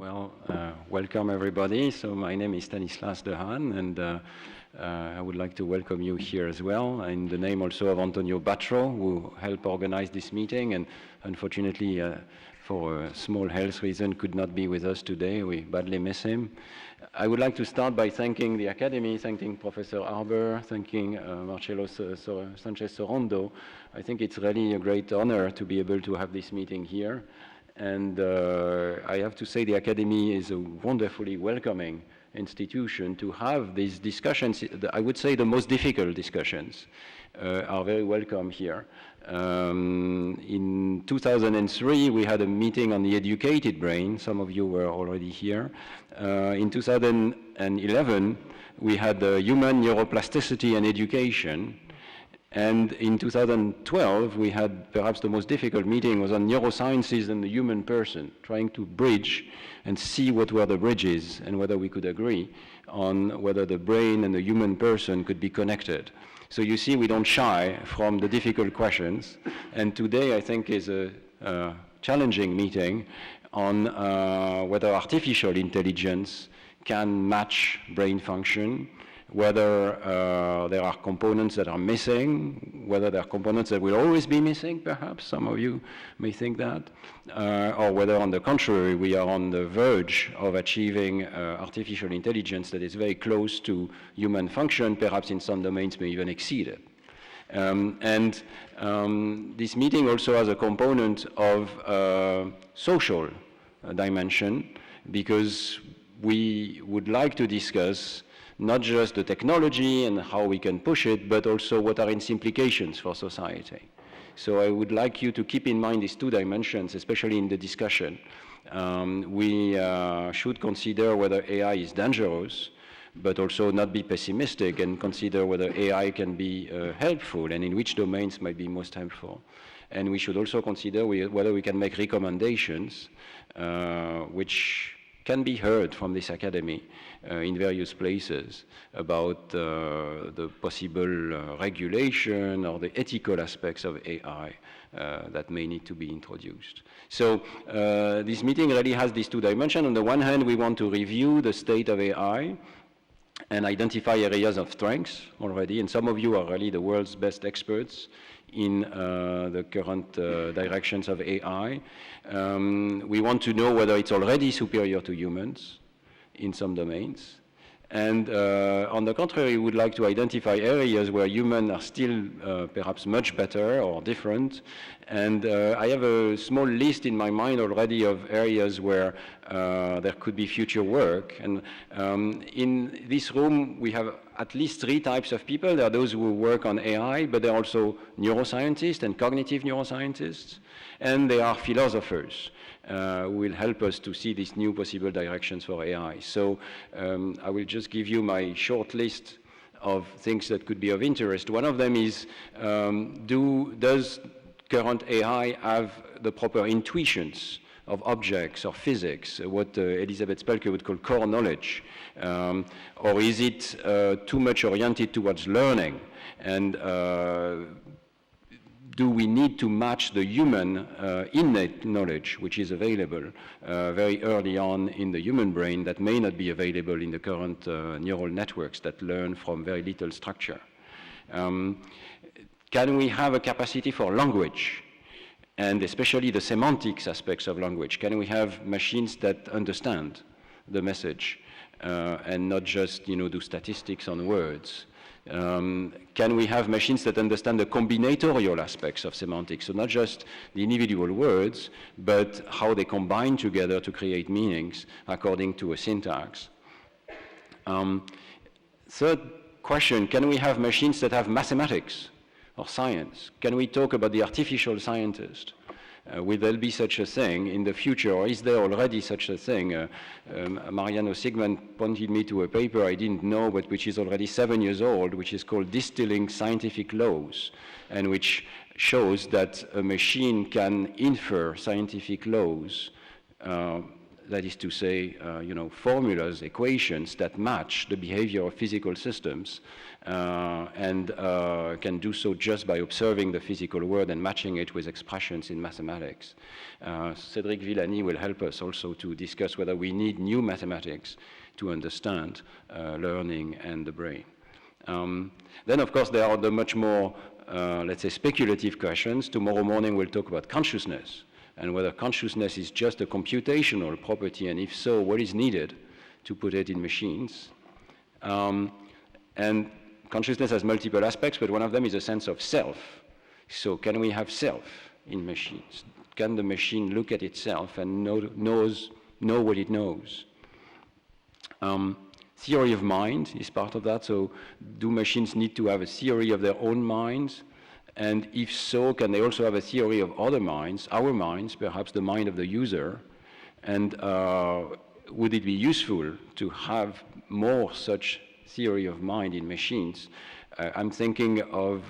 Welcome everybody. So my name is Stanislas Dehane, and I would like to welcome you here as well, in the name also of Antonio Batro, who helped organize this meeting, and unfortunately, for a small health reason, could not be with us today. We badly miss him. I would like to start by thanking the Academy, thanking Professor Arber, thanking Marcelo Sanchez Sorondo. I think it's really a great honor to be able to have this meeting here. And I have to say the Academy is a wonderfully welcoming institution to have these discussions. I would say the most difficult discussions are very welcome here. In 2003, we had a meeting on the educated brain. Some of you were already here. In 2011, we had human neuroplasticity and education. And in 2012, we had perhaps the most difficult meeting was on neurosciences and the human person, trying to bridge and see what were the bridges and whether we could agree on whether the brain and the human person could be connected. So you see, we don't shy from the difficult questions. And today, I think, is a challenging meeting on whether artificial intelligence can match brain function, whether there are components that are missing, whether there are components that will always be missing, perhaps, some of you may think that, or whether, on the contrary, we are on the verge of achieving artificial intelligence that is very close to human function, perhaps in some domains may even exceed it. This meeting also has a component of social dimension, because we would like to discuss not just the technology and how we can push it, but also what are its implications for society. So I would like you to keep in mind these two dimensions, especially in the discussion. We should consider whether AI is dangerous, but also not be pessimistic and consider whether AI can be helpful and in which domains might be most helpful. And we should also consider whether we can make recommendations which can be heard from this Academy in various places about the possible regulation or the ethical aspects of AI that may need to be introduced. So this meeting really has these two dimensions. On the one hand, we want to review the state of AI and identify areas of strengths already, and some of you are really the world's best experts in the current directions of AI. We want to know whether it's already superior to humans in some domains. And on the contrary, we would like to identify areas where humans are still perhaps much better or different. And I have a small list in my mind already of areas where there could be future work. And in this room, we have at least three types of people. There are those who work on AI, but there are also neuroscientists and cognitive neuroscientists. And there are philosophers who will help us to see these new possible directions for AI. So I will just give you my short list of things that could be of interest. One of them is, does current AI have the proper intuitions of objects or physics, what Elisabeth Spelke would call core knowledge? Or is it too much oriented towards learning? And do we need to match the human innate knowledge, which is available very early on in the human brain that may not be available in the current neural networks that learn from very little structure? Can we have a capacity for language, and especially the semantics aspects of language? Can we have machines that understand the message and not just do statistics on words? Can we have machines that understand the combinatorial aspects of semantics? So not just the individual words, but how they combine together to create meanings according to a syntax. Third question, can we have machines that have mathematics or science? Can we talk about the artificial scientist? Will there be such a thing in the future, or is there already such a thing? Mariano Sigman pointed me to a paper I didn't know, but which is already 7 years old, which is called Distilling Scientific Laws, and which shows that a machine can infer scientific laws that is to say, formulas, equations that match the behavior of physical systems, and can do so just by observing the physical world and matching it with expressions in mathematics. Cédric Villani will help us also to discuss whether we need new mathematics to understand learning and the brain. Then, of course, there are the much more, let's say, speculative questions. Tomorrow morning we'll talk about consciousness, and whether consciousness is just a computational property, and if so, what is needed to put it in machines. And consciousness has multiple aspects, but one of them is a sense of self. So can we have self in machines? Can the machine look at itself and know what it knows? Theory of mind is part of that. So do machines need to have a theory of their own minds? And if so, can they also have a theory of other minds, our minds, perhaps the mind of the user? And would it be useful to have more such theory of mind in machines? I'm thinking of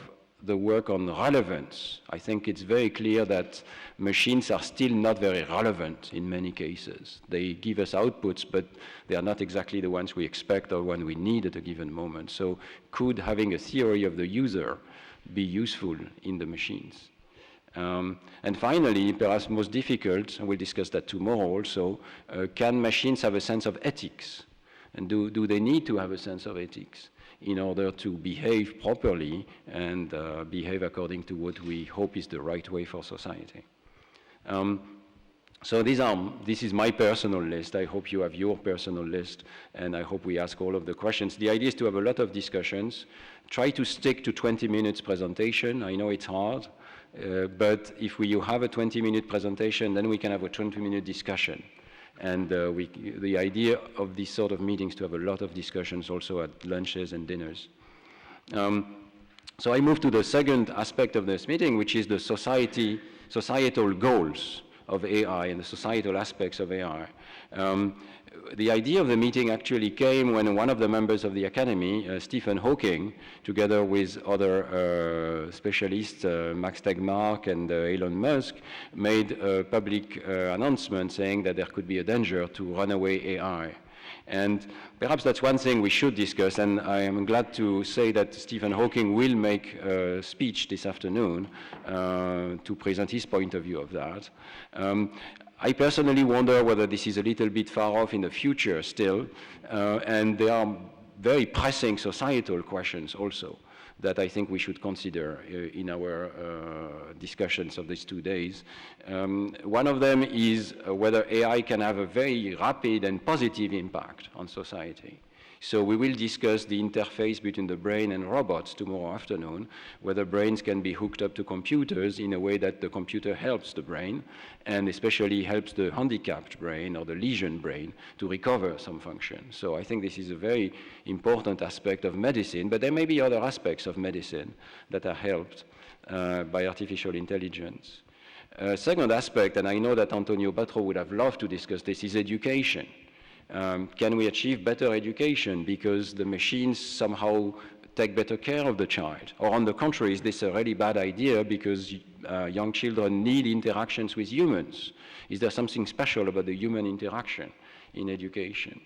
the work on relevance. I think it's very clear that machines are still not very relevant in many cases. They give us outputs, but they are not exactly the ones we expect or one we need at a given moment. So could having a theory of the user be useful in the machines? And finally, perhaps most difficult, and we'll discuss that tomorrow also, can machines have a sense of ethics? And do they need to have a sense of ethics in order to behave properly and behave according to what we hope is the right way for society? So this is my personal list. I hope you have your personal list, and I hope we ask all of the questions. The idea is to have a lot of discussions. Try to stick to 20 minutes presentation. I know it's hard, but if you have a 20-minute presentation, then we can have a 20-minute discussion. And the idea of these sort of meetings to have a lot of discussions also at lunches and dinners. So I move to the second aspect of this meeting, which is the societal goals of AI and the societal aspects of AI. The idea of the meeting actually came when one of the members of the Academy, Stephen Hawking, together with other specialists, Max Tegmark and Elon Musk, made a public announcement saying that there could be a danger to runaway AI. And perhaps that's one thing we should discuss, and I am glad to say that Stephen Hawking will make a speech this afternoon to present his point of view of that. I personally wonder whether this is a little bit far off in the future still, and there are very pressing societal questions also that I think we should consider in our discussions of these 2 days. One of them is whether AI can have a very rapid and positive impact on society. So we will discuss the interface between the brain and robots tomorrow afternoon, whether brains can be hooked up to computers in a way that the computer helps the brain, and especially helps the handicapped brain or the lesion brain to recover some function. So I think this is a very important aspect of medicine, but there may be other aspects of medicine that are helped by artificial intelligence. Second aspect, and I know that Antonio Batro would have loved to discuss this, is education. Can we achieve better education because the machines somehow take better care of the child? Or on the contrary, is this a really bad idea because young children need interactions with humans? Is there something special about the human interaction in education?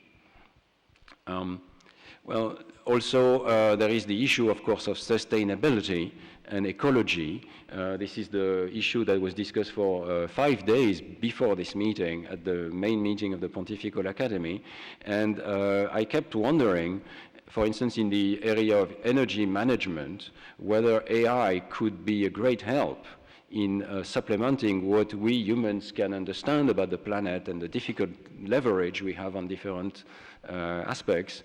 Well, also there is the issue, of course, of sustainability and ecology. This is the issue that was discussed for 5 days before this meeting at the main meeting of the Pontifical Academy. And I kept wondering, for instance, in the area of energy management, whether AI could be a great help in supplementing what we humans can understand about the planet and the difficult leverage we have on different aspects.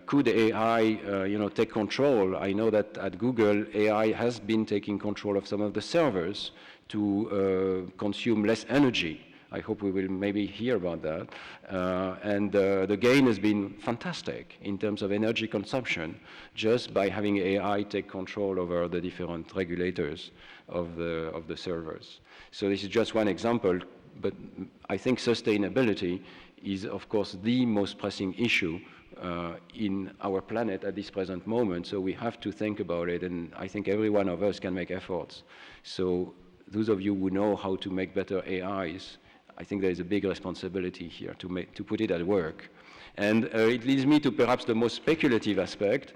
Could AI, take control? I know that at Google, AI has been taking control of some of the servers to consume less energy. I hope we will maybe hear about that. And the gain has been fantastic in terms of energy consumption just by having AI take control over the different regulators of the servers. So this is just one example, but I think sustainability is, of course, the most pressing issue in our planet at this present moment. So we have to think about it, and I think every one of us can make efforts. So those of you who know how to make better AIs, I think there is a big responsibility here to put it at work. And it leads me to perhaps the most speculative aspect,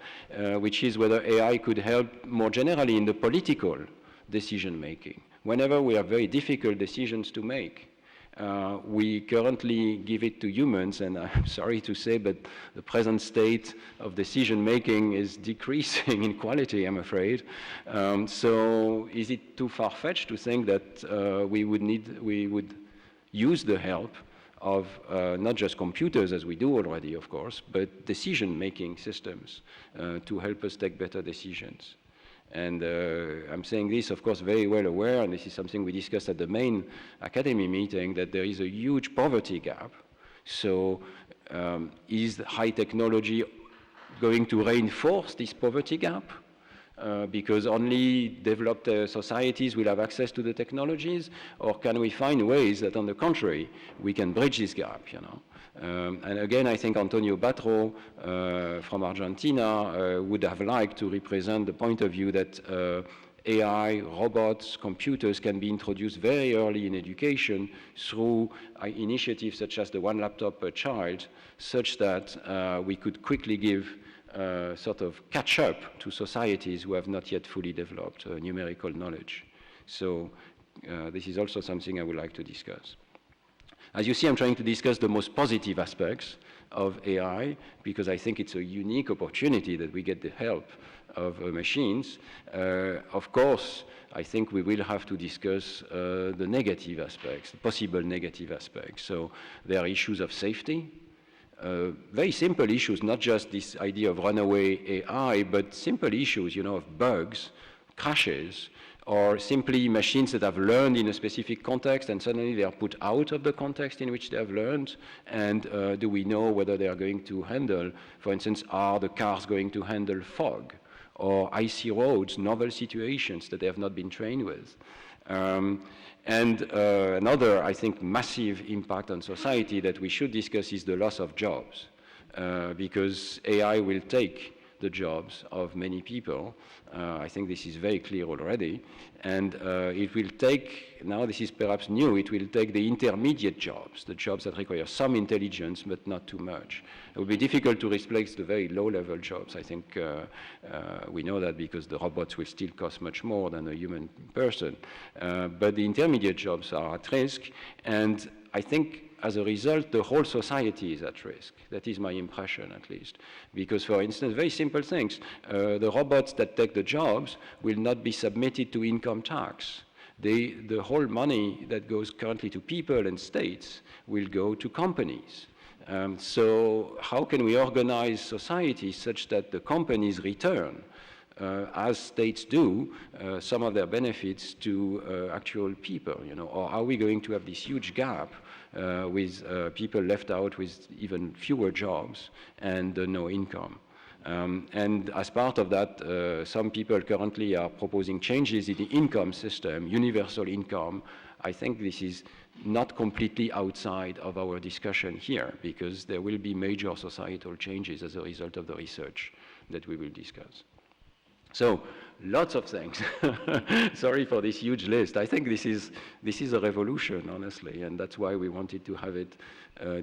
which is whether AI could help more generally in the political decision-making. Whenever we have very difficult decisions to make, we currently give it to humans, and I'm sorry to say, but the present state of decision-making is decreasing in quality, I'm afraid. So is it too far-fetched to think that we would use the help of not just computers, as we do already, of course, but decision-making systems to help us take better decisions? And I'm saying this, of course, very well aware, and this is something we discussed at the main academy meeting, that there is a huge poverty gap. So is high technology going to reinforce this poverty gap? Because only developed societies will have access to the technologies, or can we find ways that, on the contrary, we can bridge this gap, you know? And again, I think Antonio Batro from Argentina would have liked to represent the point of view that AI, robots, computers can be introduced very early in education through initiatives such as the one laptop per child, such that we could quickly give sort of catch up to societies who have not yet fully developed numerical knowledge. So this is also something I would like to discuss. As you see, I'm trying to discuss the most positive aspects of AI, because I think it's a unique opportunity that we get the help of machines. Of course, I think we will have to discuss the negative aspects, the possible negative aspects. So there are issues of safety, very simple issues, not just this idea of runaway AI, but simple issues, you know, of bugs, crashes, or simply machines that have learned in a specific context and suddenly they are put out of the context in which they have learned. And do we know whether they are going to handle, for instance, are the cars going to handle fog or icy roads, novel situations that they have not been trained with? And another, I think, massive impact on society that we should discuss is the loss of jobs, because AI will take the jobs of many people. I think this is very clear already. And it will take, now this is perhaps new, it will take the intermediate jobs, the jobs that require some intelligence but not too much. It will be difficult to replace the very low-level jobs. I think we know that because the robots will still cost much more than a human person. But the intermediate jobs are at risk, and I think as a result, the whole society is at risk. That is my impression, at least. Because, for instance, very simple things. The robots that take the jobs will not be submitted to income tax. The whole money that goes currently to people and states will go to companies. So how can we organize society such that the companies return, as states do, some of their benefits to actual people, you know? Or are we going to have this huge gap with people left out with even fewer jobs and no income? And as part of that, some people currently are proposing changes in the income system, universal income. I think this is not completely outside of our discussion here, because there will be major societal changes as a result of the research that we will discuss. So, lots of things. Sorry for this huge list. I think this is a revolution, honestly, and that's why we wanted to have it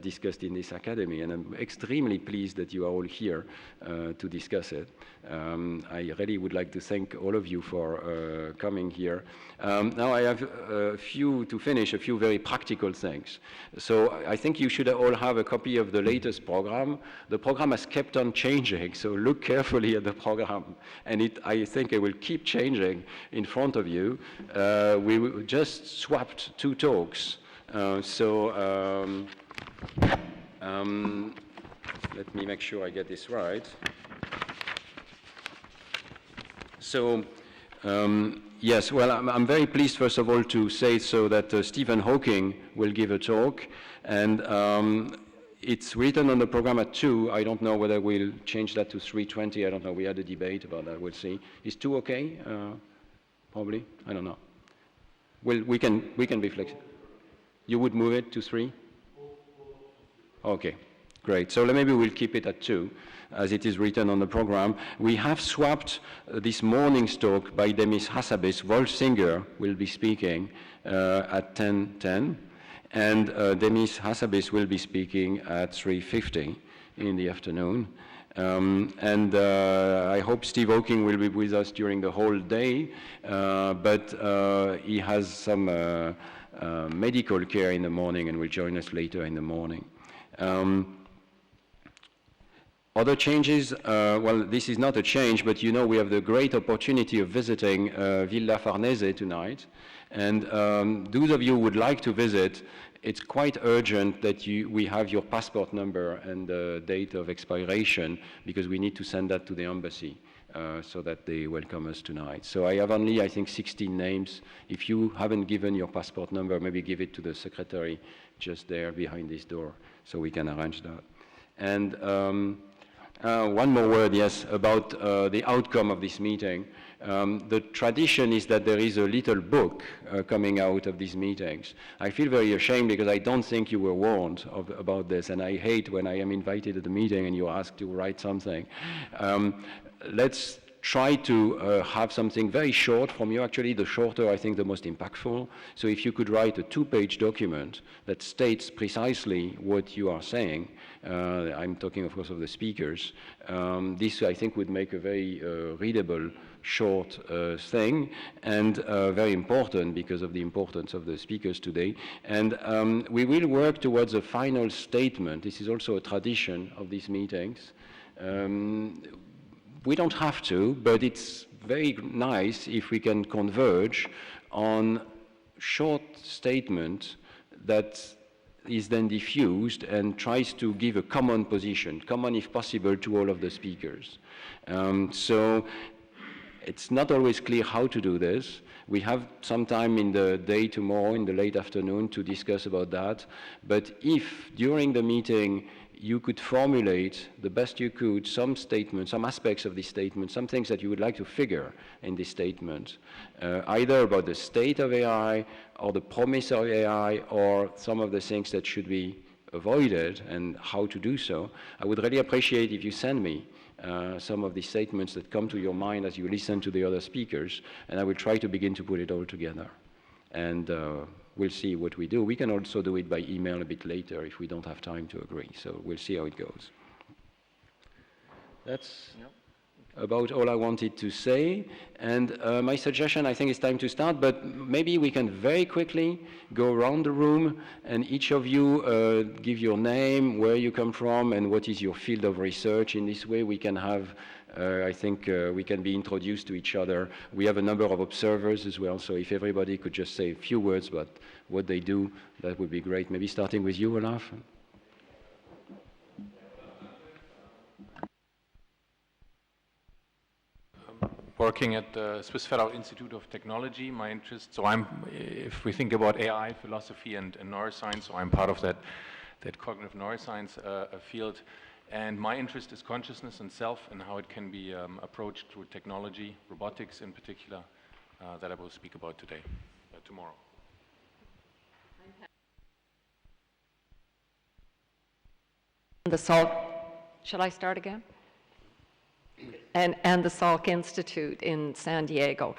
discussed in this academy. And I'm extremely pleased that you are all here to discuss it. I really would like to thank all of you for coming here. Now I have a few very practical things. So I think you should all have a copy of the latest program. The program has kept on changing, so look carefully at the program. And I think it will keep changing in front of you. We just swapped 2 talks. Let me make sure I get this right. So, yes, well, I'm very pleased, first of all, to say so that Stephen Hawking will give a talk, and it's written on the program at 2. I don't know whether we'll change that to 3:20. I don't know. We had a debate about that. We'll see. Is 2 okay? Probably. I don't know. Well, we can be flexible. You would move it to 3? Okay, great. So maybe we'll keep it at 2, as it is written on the program. We have swapped this morning's talk by Demis Hassabis. Wolf Singer will be speaking at 10:10. And Demis Hassabis will be speaking at 3:50 in the afternoon. And I hope Steve Hawking will be with us during the whole day, but he has some medical care in the morning and will join us later in the morning. Other changes, well, this is not a change, but you know we have the great opportunity of visiting Villa Farnese tonight. And those of you who would like to visit, it's quite urgent that we have your passport number and the date of expiration, because we need to send that to the embassy so that they welcome us tonight. So I have only, I think, 16 names. If you haven't given your passport number, maybe give it to the secretary just there behind this door so we can arrange that. And one more word, yes, about the outcome of this meeting. The tradition is that there is a little book coming out of these meetings. I feel very ashamed because I don't think you were warned about this, and I hate when I am invited to the meeting and you're asked to write something. Let's try to have something very short from you. Actually, the shorter, I think, the most impactful. So if you could write a 2-page document that states precisely what you are saying, I'm talking, of course, of the speakers, this, I think, would make a very readable, short thing, and very important because of the importance of the speakers today. And we will work towards a final statement. This is also a tradition of these meetings. We don't have to, but it's very nice if we can converge on short statement that is then diffused and tries to give a common position, common if possible to all of the speakers. So it's not always clear how to do this. We have some time in the day tomorrow, in the late afternoon, to discuss about that. But if during the meeting you could formulate the best you could some statements, some aspects of this statement, some things that you would like to figure in this statement, either about the state of AI or the promise of AI or some of the things that should be avoided and how to do so, I would really appreciate if you send me some of these statements that come to your mind as you listen to the other speakers, and I will try to begin to put it all together. And we'll see what we do. We can also do it by email a bit later if we don't have time to agree. So we'll see how it goes. That's about all I wanted to say. And my suggestion, I think it's time to start, but maybe we can very quickly go around the room and each of you give your name, where you come from, and what is your field of research. In this way, we can have I think we can be introduced to each other. We have a number of observers as well, so if everybody could just say a few words about what they do, that would be great. Maybe starting with you, Olaf. Working at the Swiss Federal Institute of Technology, my interest, so if we think about AI, philosophy, and neuroscience, so I'm part of that cognitive neuroscience field. And my interest is consciousness and self and how it can be approached through technology, robotics in particular, that I will speak about today, tomorrow. The Salk, shall I start again? And the Salk Institute in San Diego.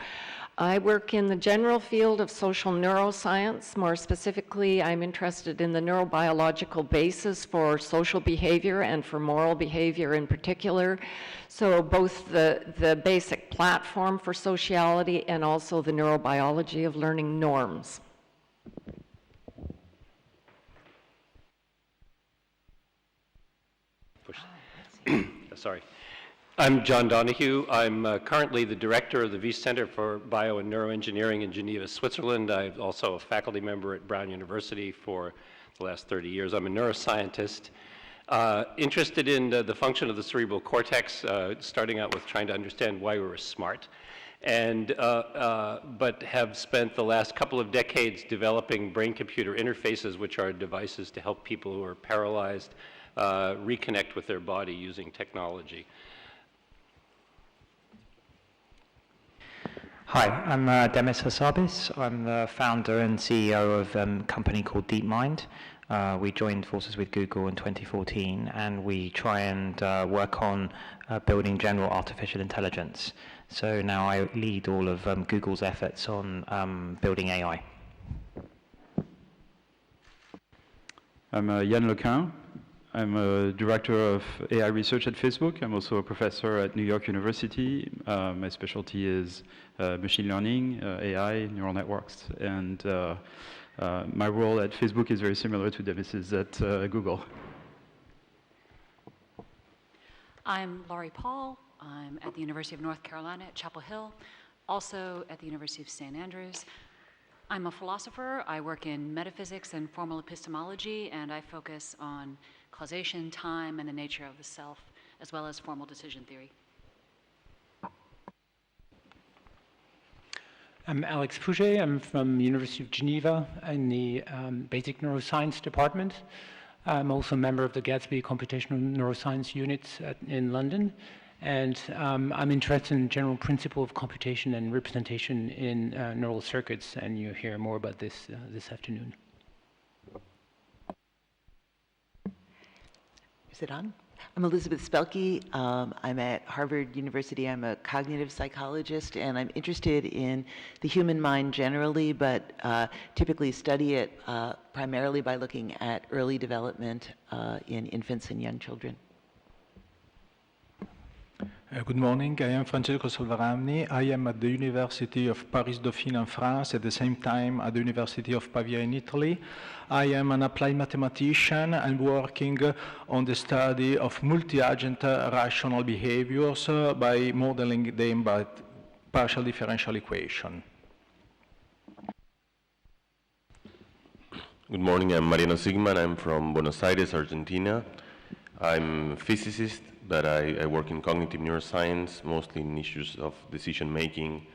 I work in the general field of social neuroscience. More specifically, I'm interested in the neurobiological basis for social behavior and for moral behavior in particular. So both the basic platform for sociality and also the neurobiology of learning norms. Sorry. I'm John Donahue. I'm currently the director of the Wyss Center for Bio and Neuroengineering in Geneva, Switzerland. I'm also a faculty member at Brown University for the last 30 years. I'm a neuroscientist, interested in the function of the cerebral cortex, starting out with trying to understand why we're smart, and but have spent the last couple of decades developing brain-computer interfaces, which are devices to help people who are paralyzed reconnect with their body using technology. Hi, I'm Demis Hassabis. I'm the founder and CEO of a company called DeepMind. We joined forces with Google in 2014, and we try and work on building general artificial intelligence. So now I lead all of Google's efforts on building AI. I'm Yann Lequin. I'm a director of AI research at Facebook. I'm also a professor at New York University. My specialty is machine learning, AI, neural networks, and my role at Facebook is very similar to Demis's at Google. I'm Laurie Paul. I'm at the University of North Carolina at Chapel Hill, also at the University of St. Andrews. I'm a philosopher. I work in metaphysics and formal epistemology, and I focus on causation, time, and the nature of the self, as well as formal decision theory. I'm Alex Pouget. I'm from the University of Geneva in the Basic Neuroscience Department. I'm also a member of the Gatsby Computational Neuroscience Unit in London. And I'm interested in the general principle of computation and representation in neural circuits, and you'll hear more about this this afternoon. Is it on? I'm Elizabeth Spelke. I'm at Harvard University. I'm a cognitive psychologist, and I'm interested in the human mind generally, but typically study it primarily by looking at early development in infants and young children. Good morning, I am Francesco Solvaramni. I am at the University of Paris-Dauphine in France, at the same time at the University of Pavia in Italy. I am an applied mathematician and working on the study of multi-agent rational behaviors by modeling them by partial differential equation. Good morning, I'm Mariano Sigman. I'm from Buenos Aires, Argentina. I'm a physicist, but I work in cognitive neuroscience, mostly in issues of decision-making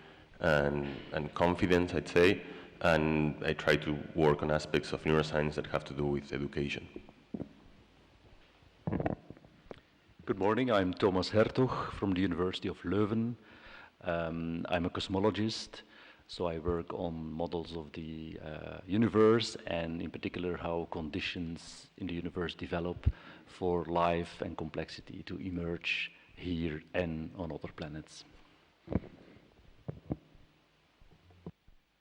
and confidence, I'd say, and I try to work on aspects of neuroscience that have to do with education. Good morning, I'm Thomas Hertog from the University of Leuven. I'm a cosmologist, so I work on models of the universe and in particular how conditions in the universe develop for life and complexity to emerge here and on other planets.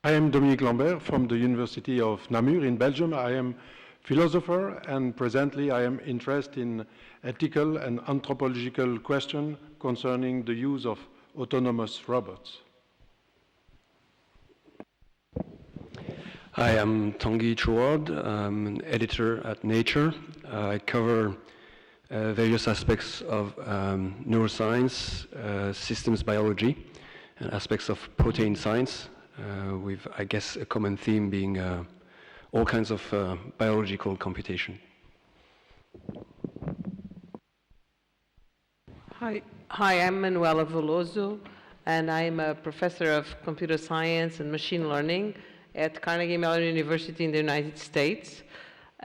I am Dominique Lambert from the University of Namur in Belgium. I am philosopher, and presently I am interested in ethical and anthropological questions concerning the use of autonomous robots. Hi, I'm Tanguy Chouard. I'm an editor at Nature. I cover various aspects of neuroscience, systems biology, and aspects of protein science, with, I guess, a common theme being all kinds of biological computation. Hi, I'm Manuela Veloso, and I'm a professor of computer science and machine learning at Carnegie Mellon University in the United States.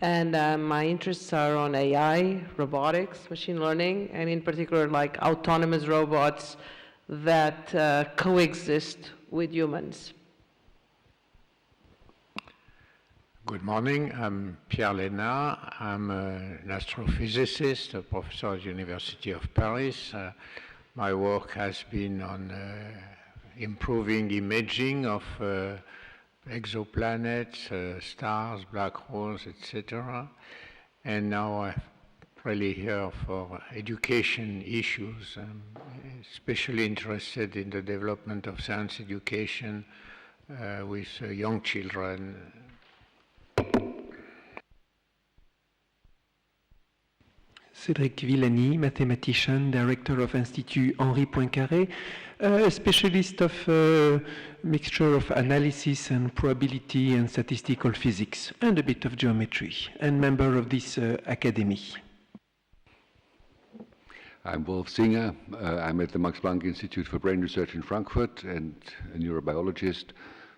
And my interests are on AI, robotics, machine learning, and in particular like autonomous robots that coexist with humans. Good morning, I'm Pierre Lénard. I'm an astrophysicist, a professor at the University of Paris. My work has been on improving imaging of exoplanets, stars, black holes, etc. And now I'm really here for education issues. I'm especially interested in the development of science education with young children. Cédric Villani, mathematician, director of Institut Henri Poincaré, a specialist of mixture of analysis and probability and statistical physics, and a bit of geometry, and member of this academy. I'm Wolf Singer. I'm at the Max Planck Institute for Brain Research in Frankfurt and a neurobiologist,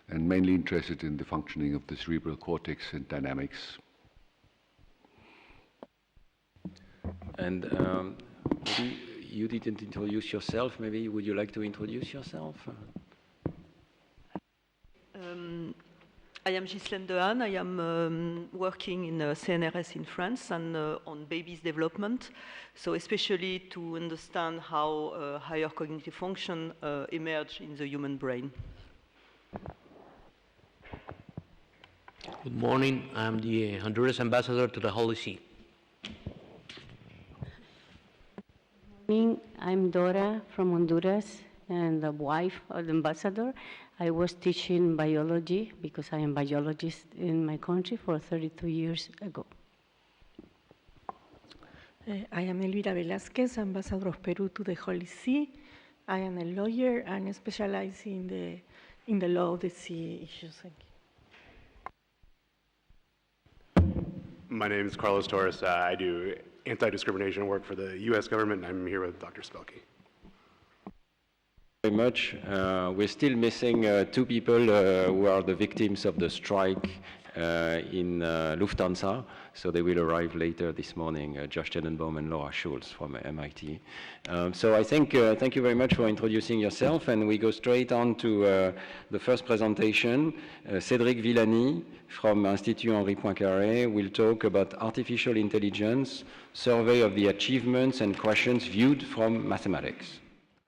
and mainly interested in the functioning of the cerebral cortex and dynamics. And you didn't introduce yourself. Maybe would you like to introduce yourself? I am Ghislaine Dehane. I am working in CNRS in France and on babies' development. So especially to understand how higher cognitive function emerge in the human brain. Good morning. I'm the Honduras ambassador to the Holy See. I'm Dora from Honduras and the wife of the ambassador. I was teaching biology because I am a biologist in my country for 32 years ago. I am Elvira Velázquez, ambassador of Peru to the Holy See. I am a lawyer and specialize in the law of the sea issues. Thank you. My name is Carlos Torres. I do anti-discrimination work for the U.S. government, and I'm here with Dr. Spelke. Very much. We're still missing two people who are the victims of the strike in Lufthansa, so they will arrive later this morning, Josh Tenenbaum and Laura Schulz from MIT. So I think, thank you very much for introducing yourself, and we go straight on to the first presentation. Cédric Villani from Institut Henri Poincaré will talk about artificial intelligence, survey of the achievements and questions viewed from mathematics.